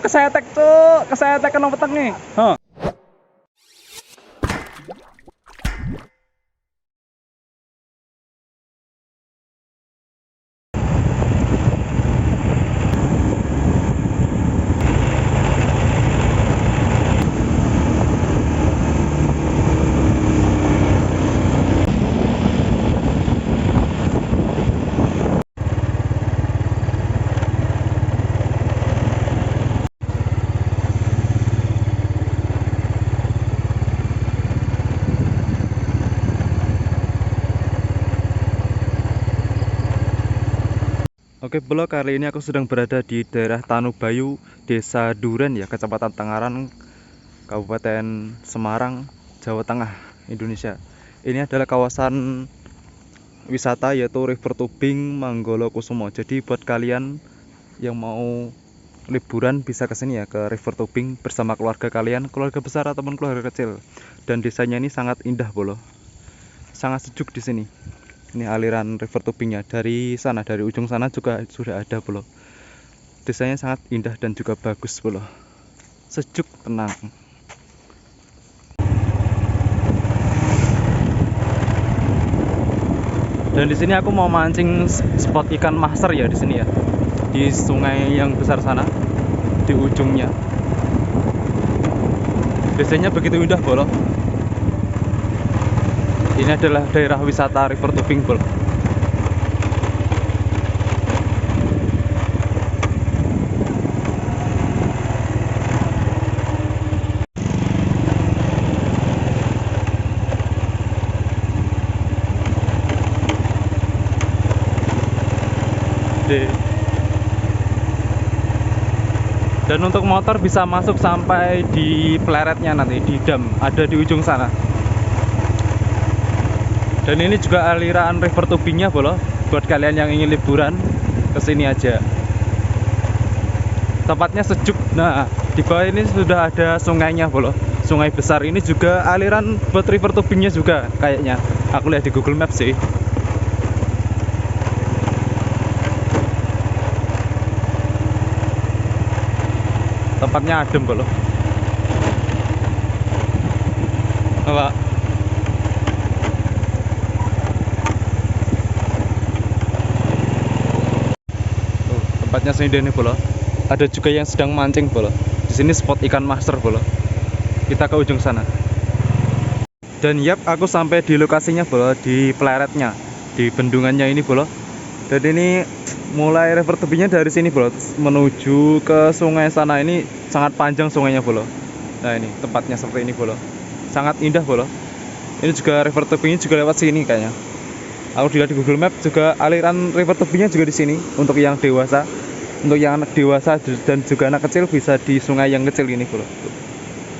kesetek cuk, kesetek kena peteng nih. Huh. Oke bro, kali ini aku sedang berada di daerah Tanubayu, Desa Duren ya, Kecamatan Tangaran, Kabupaten Semarang, Jawa Tengah, Indonesia. Ini adalah kawasan wisata yaitu River Tubing Manggolo Kusumo. Jadi buat kalian yang mau liburan bisa ke sini ya, ke River Tubing bersama keluarga kalian, keluarga besar ataupun keluarga kecil. Dan desanya ini sangat indah bro, sangat sejuk di sini. Ini aliran River Tubingnya dari sana, dari ujung sana juga sudah ada bro. Desanya sangat indah dan juga bagus bro, sejuk, tenang. Dan di sini aku mau mancing spot ikan master ya di sini ya, di sungai yang besar sana, di ujungnya. Desanya begitu indah bro. Ini adalah daerah wisata River Tubing bro. Dan untuk motor bisa masuk sampai di pleretnya nanti, di dam, ada di ujung sana. Dan ini juga aliran River Tubingnya bro, buat kalian yang ingin liburan kesini aja. Tempatnya sejuk. Nah, di bawah ini sudah ada sungainya bro, sungai besar. Ini juga aliran buat River Tubingnya juga kayaknya. Aku lihat di Google Maps sih. Tempatnya adem bro. Apa? Tempatnya sini nih bro. Ada juga yang sedang mancing bro. Di sini spot ikan master bro. Kita ke ujung sana. Dan yap, aku sampai di lokasinya bro, di pleretnya, di bendungannya ini bro. Dan ini mulai River Tubingnya dari sini bro, menuju ke sungai sana. Ini sangat panjang sungainya bro. Nah ini tempatnya seperti ini bro, sangat indah bro. Ini juga River Tubingnya juga lewat sini kayaknya. Aku dilihat di Google Map juga aliran River Tubingnya juga di sini untuk yang dewasa. Untuk yang anak dewasa dan juga anak kecil bisa di sungai yang kecil ini bro.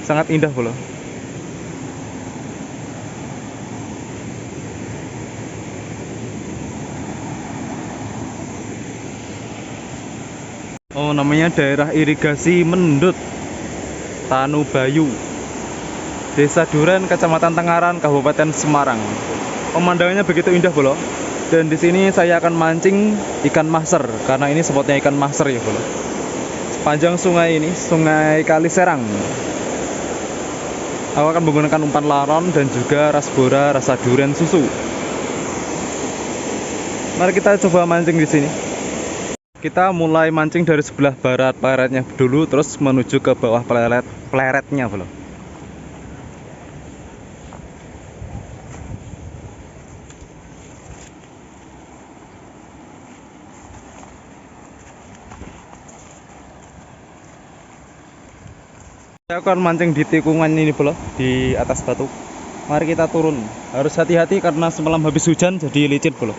Sangat indah bro. Oh, namanya daerah irigasi Mendut, Tanubayu, Desa Duren, Kecamatan Tangaran, Kabupaten Semarang. Pemandangannya begitu indah bro. Dan di sini saya akan mancing ikan master karena ini spotnya ikan master ya bro. Sepanjang sungai ini, Sungai Kaliserang. Aku akan menggunakan umpan laron dan juga rasbora rasa durian susu. Mari kita coba mancing di sini. Kita mulai mancing dari sebelah barat pleretnya dulu, terus menuju ke bawah pleretnya bro. Saya akan mancing di tikungan ini bro, di atas batu. Mari kita turun. Harus hati-hati karena semalam habis hujan jadi licin bro.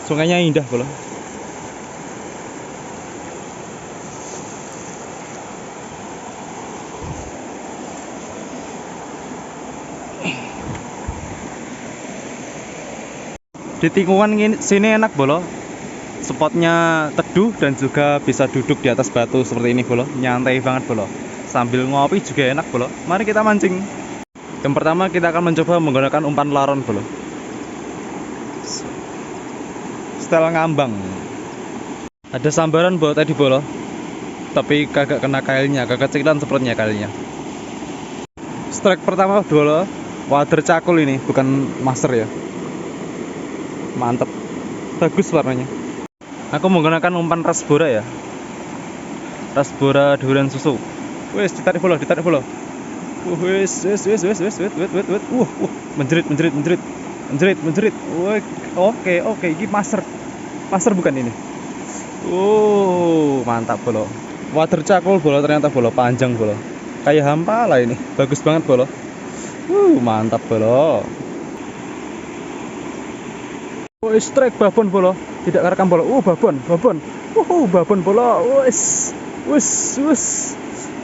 Sungainya indah bro. Di tikungan sini enak bro. Spotnya teduh dan juga bisa duduk di atas batu seperti ini bro. Nyantai banget bro. Sambil ngopi juga enak bro. Mari kita mancing. Yang pertama kita akan mencoba menggunakan umpan laron bro. Setel ngambang. Ada sambaran bolo tadi bolo, tapi kagak kena kailnya, kekecilan sepertinya kailnya. Strike pertama bolo, water cakul ini, bukan master ya. Mantep, bagus warnanya. Aku menggunakan umpan rasbora ya, rasbora durian susu. Wes ditarik bolo, ditarik bolo. Wes, menjerit. Oke, ini master bukan ini. Mantap bolo. Water cakul bolo, ternyata bolo panjang bolo. Kayak hampa lah ini, bagus banget bolo. Mantap bolo. Strike babon bolo, tidak kerekam bolo. Babon. Babon bolo. Wes.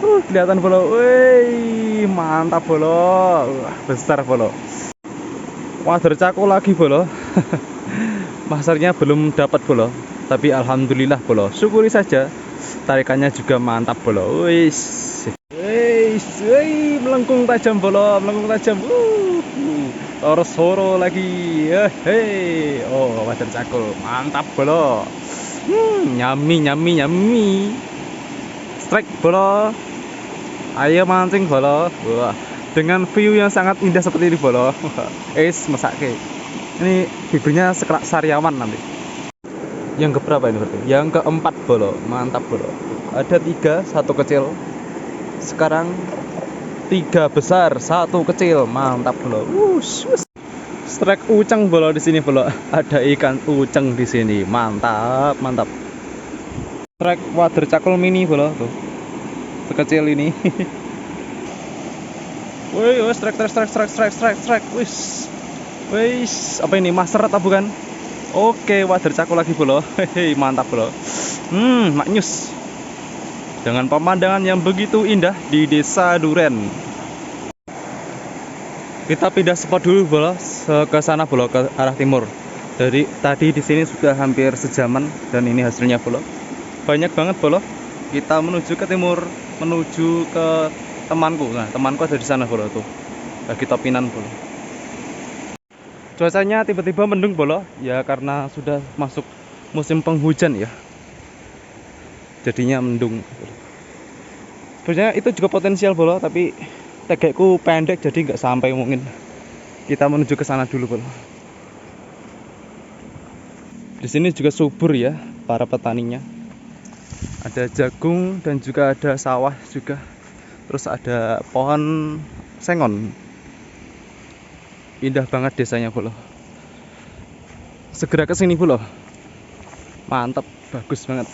Kelihatan bolo. Mantap bolo. Besar bolo. Wader cakul lagi bolo. Masarnya belum dapat bolo, tapi alhamdulillah bolo. Syukuri saja. Tarikannya juga mantap bolo. Melengkung tajam bolo, Terus soro lagi. Wader cakul mantap bolo. Nyami. Strike bolo. Ayo mancing bolo. Dengan view yang sangat indah seperti ini bolo. Mesake. Ini bibirnya sekerak sariawan nanti. Yang keberapa ini berarti? Yang keempat bolo. Mantap bolo. Ada 3, 1 kecil. Sekarang 3 besar, 1 kecil. Mantap bolo. Strike uceng bolo di sini bolo. Ada ikan uceng di sini. Mantap. Strike wader cakul mini bolo tuh. Sekecil ini. Strike. Wis, apa ini master atau bukan? Oke, wader cakul lagi bolo. Mantap bolo. Maknyus. Dengan pemandangan yang begitu indah di Desa Duren. Kita pindah spot dulu bolo, ke sana bolo, ke arah timur. Dari tadi di sini sudah hampir sejaman dan ini hasilnya bolo. Banyak banget bolo. Kita menuju ke timur, menuju ke temanku. Nah, temanku ada di sana bolo tuh. Lagi topinan bolo. Cuacanya tiba-tiba mendung bolo, ya karena sudah masuk musim penghujan ya. Jadinya mendung. Sebenarnya itu juga potensial bolo, tapi tegekku pendek jadi nggak sampai mungkin. Kita menuju ke sana dulu bolo. Di sini juga subur ya para petaninya. Ada jagung dan juga ada sawah juga. Terus ada pohon sengon. Indah banget desanya bolo. Segera ke sini bolo. Mantap, bagus banget.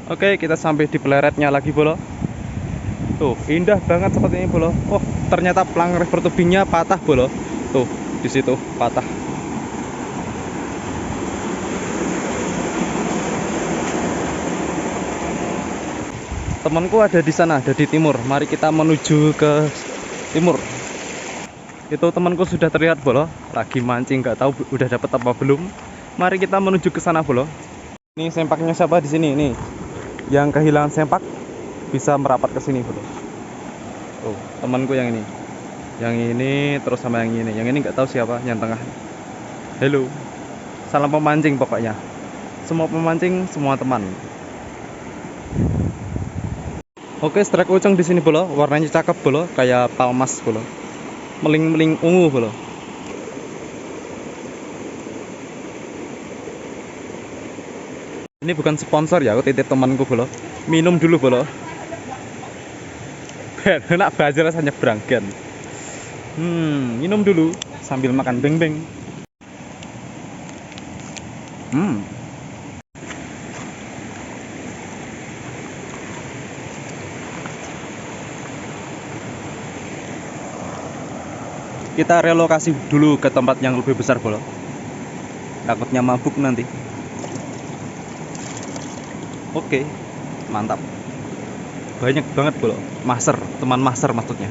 Oke, kita sampai di peleretnya lagi bolo. Tuh, indah banget seperti ini bolo. Ternyata pelang river tubingnya patah bolo. Tuh, di situ patah. Temanku ada di sana, ada di timur. Mari kita menuju ke timur. Itu temanku sudah terlihat bolo, lagi mancing, nggak tahu udah dapat apa belum. Mari kita menuju ke sana bolo. Ini sempaknya siapa di sini? Nih, yang kehilangan sempak bisa merapat ke sini bolo. Tuh, temanku yang ini, terus sama yang ini. Yang ini nggak tahu siapa, yang tengah. Halo, salam pemancing pokoknya. Semua pemancing, semua teman. Oke, strike uceng di sini bolo, warnanya cakep bolo, kayak palmas bolo, meling-meling ungu bolo. Ini bukan sponsor ya, aku titip temanku bolo. Minum dulu bolo. Enak bajar rasanya beranggan. Minum dulu sambil makan beng-beng. Kita relokasi dulu ke tempat yang lebih besar bolo. Takutnya mabuk nanti. Oke, mantap. Banyak banget bolo. Master, teman master maksudnya.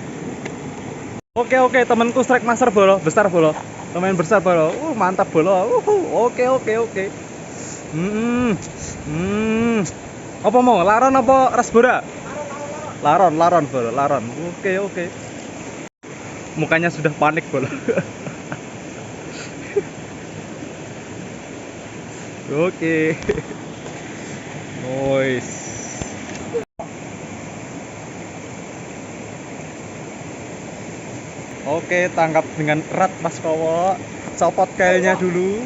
Oke, temanku strike master bolo, besar bolo. Lumayan besar bolo. Mantap bolo. Oke. Apa mau? Laron apa rasbora? Laron bolo, laron. Oke. Mukanya sudah panik bolo. Oke. Noise. Oke, tangkap dengan erat Mas Kowo. Copot kailnya dulu.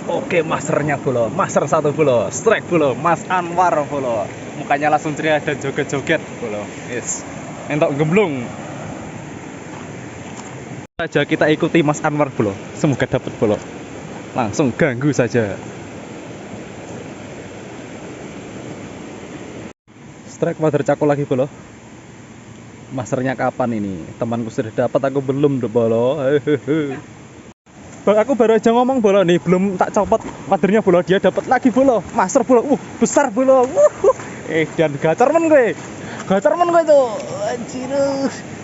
Oke, masternya bolo, master satu bolo, strike bolo, Mas Anwar bolo. Mukanya langsung ceria dan joget-joget bolo. Yes, entok gemblung. Saja kita ikuti Mas Anwar bolo, semoga dapat bolo. Langsung ganggu saja. Strike water cakul lagi bolo. Masternya kapan ini? Temanku sudah dapat, aku belum bolo. Aku baru aja ngomong bolo nih, belum tak copot wadernya bolo, dia dapat lagi bolo, master bolo, besar bolo, dan gacarmen gue itu, anjir,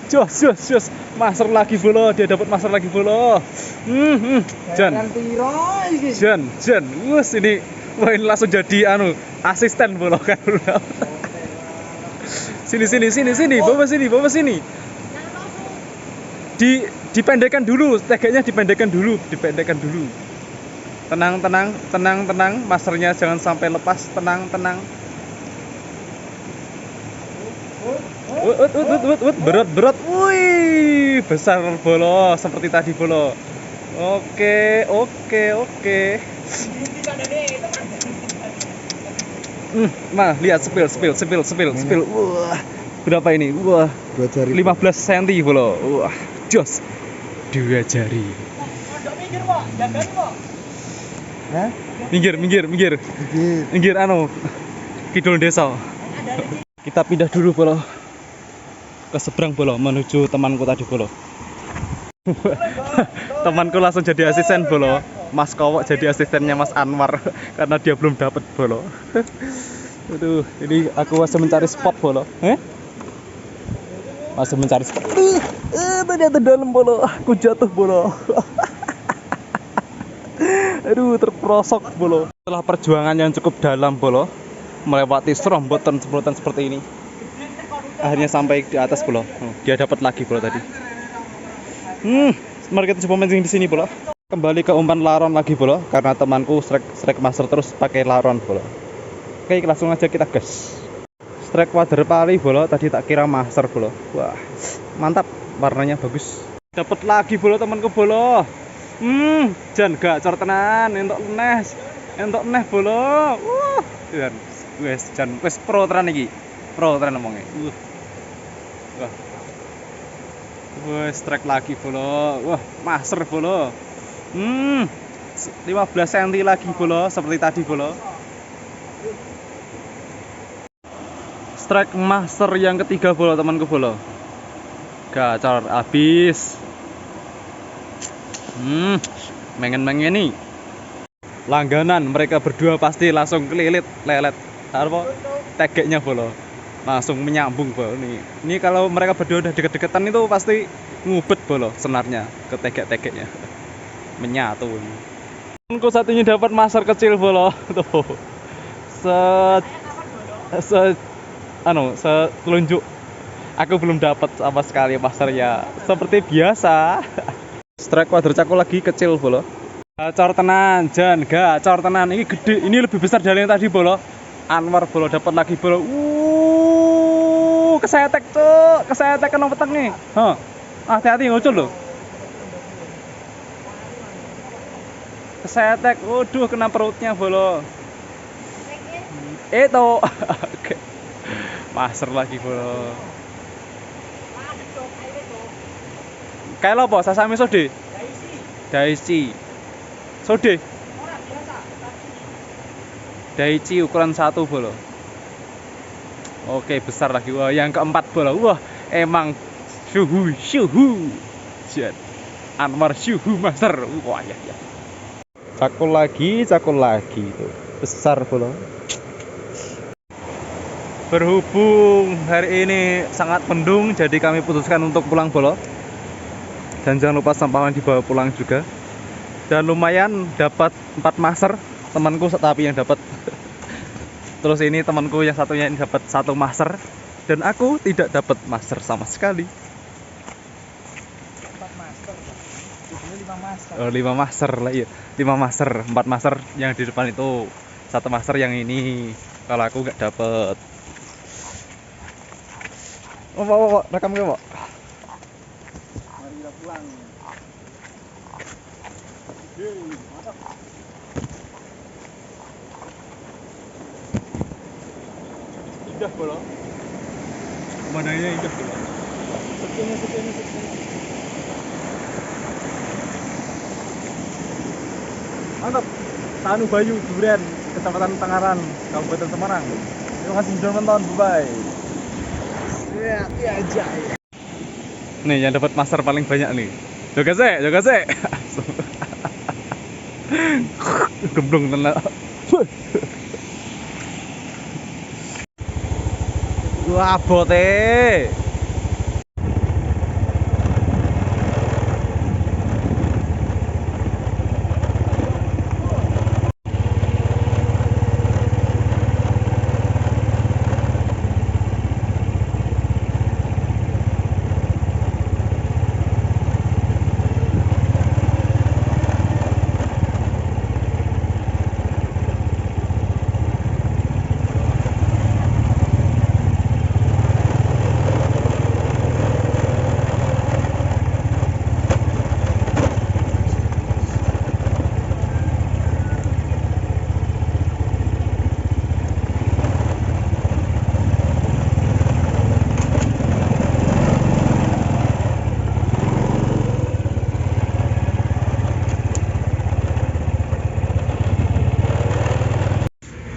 jos, master lagi bolo, dia dapat master lagi bolo, Jan, wus ini, wah ini langsung jadi asisten bolo kan, sini, bawa sini. Dipendekkan dulu, tegaknya dipendekkan dulu. Tenang, masternya jangan sampai lepas, tenang. Berat, wih, besar bolo, seperti tadi bolo. Oke. Nah, lihat spill. Wah, berapa ini? Wah, 2 jari. 15 cm bolo. Wah, jos. 2 jari. Hah? Minggir. Kidul desa. Kita pindah dulu bolo. Ke seberang bolo, menuju temanku tadi bolo. Temanku langsung jadi asisten bolo. Mas Kowo jadi asistennya Mas Anwar karena dia belum dapat bolo. Aduh, ini aku masih mencari spot bolo. Masih mencari spot. Ternyata dalam bolo. Aku jatuh bolo. Aduh, terperosok bolo. Setelah perjuangan yang cukup dalam bolo, melewati serombotan seperti ini, akhirnya sampai di atas bolo. Dia dapat lagi bolo tadi. Mari kita coba mancing di sini bolo. Kembali ke umpan laron lagi bolo, karena temanku strike master terus pakai laron bolo. Oke, langsung aja kita gas. Strike water pali bolo, tadi tak kira master bolo. Wah, mantap, warnanya bagus. Dapat lagi bolo temanku bolo. Jan gacor tenan, entok neh bolo. Jan wes pro tenan iki. Pro tenan omonge. Wah. Wes strike lagi bolo. Wah, master bolo. 15 cm lagi bolo, seperti tadi bolo. Strike master yang ketiga bolo temanku bolo. Gacor habis. Mengen nih. Langganan mereka berdua pasti langsung lelet apa tegeknya bolo. Langsung menyambung bolo nih. Ini kalau mereka berdua udah deket-deketan itu pasti ngubet bolo senarnya ke tegek-tegeknya. Menyatu. Temanku satunya dapat master kecil bolo. Tuh. Setelunjuk. Aku belum dapat sama sekali masternya. Seperti biasa. Strike water cakul lagi kecil bolo. Gacor tenan, Jan, gacor tenan. Ini gede, ini lebih besar dari yang tadi bolo. Anwar bolo dapat lagi bolo. Kesetek cuk, kesetek kena petek nih. Hati-hati ngucul loh. Kesetek, waduh kena perutnya bolo. Itu. Oke. Master lagi bolo. Kayak apa? Sasami sode? Daichi. Sode? Daichi ukuran 1 bolo. Oke, besar lagi. Wah, yang keempat bolo. Wah, emang suhu. Jan. Anwar suhu master. Wah, ya. Cakul lagi itu. Besar bolo. Berhubung hari ini sangat mendung, jadi kami putuskan untuk pulang bolo. Dan jangan lupa sampahnya dibawa pulang juga. Dan lumayan dapat 4 master. Temanku tapi yang dapat. Terus ini temanku yang satunya ini dapat 1 master. Dan aku tidak dapat master sama sekali. Ini 5 master. Oh, 5 master lah ya. 5 master, 4 master yang di depan itu. 1 master yang ini. Kalau aku nggak dapet. Oh, Pak, rekam ke, Pak? Mari kita pulang. Mantap. Indah bola. Pemandangannya indah bola. Sekini. Mantap. Tanu Bayu Duren, Kecamatan Tangaran, Kabupaten Semarang. Terima kasih sudah menonton. Bye. Iya aja. Nih yang dapat master paling banyak nih. Joga sih. Gemblung tenan. Wah, bote.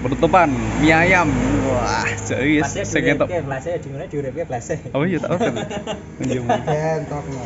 Penutupan mie ayam. Wah, serius. Sing entuk. Blase di mana diuripke blase. Oh iya tak apa. Iya. Entokno.